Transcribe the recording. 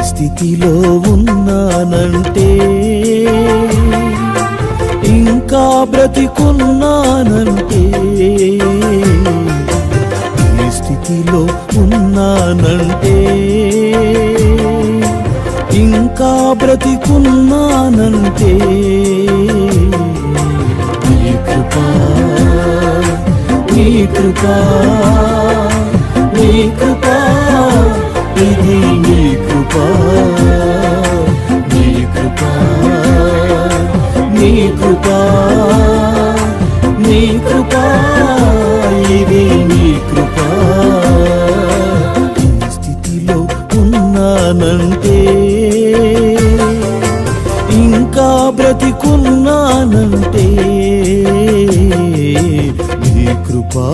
స్థితిలో ఉన్నానంటే, ఇంకా బ్రతికున్నానంటే, ఈ స్థితిలో ఉన్నానంటే, ఇంకా బ్రతికున్నానంటే, నీ కృపా, నీ కృపా, నీ కృపా, ఇది నీ కృపా, నీ కృపా, నీ కృపా, నీ కృపా, ఇది నీ కృపా. ఈ స్థితిలో ఉన్నానంటే, ఇంకా బ్రతికున్నానంటే, నీ కృపా.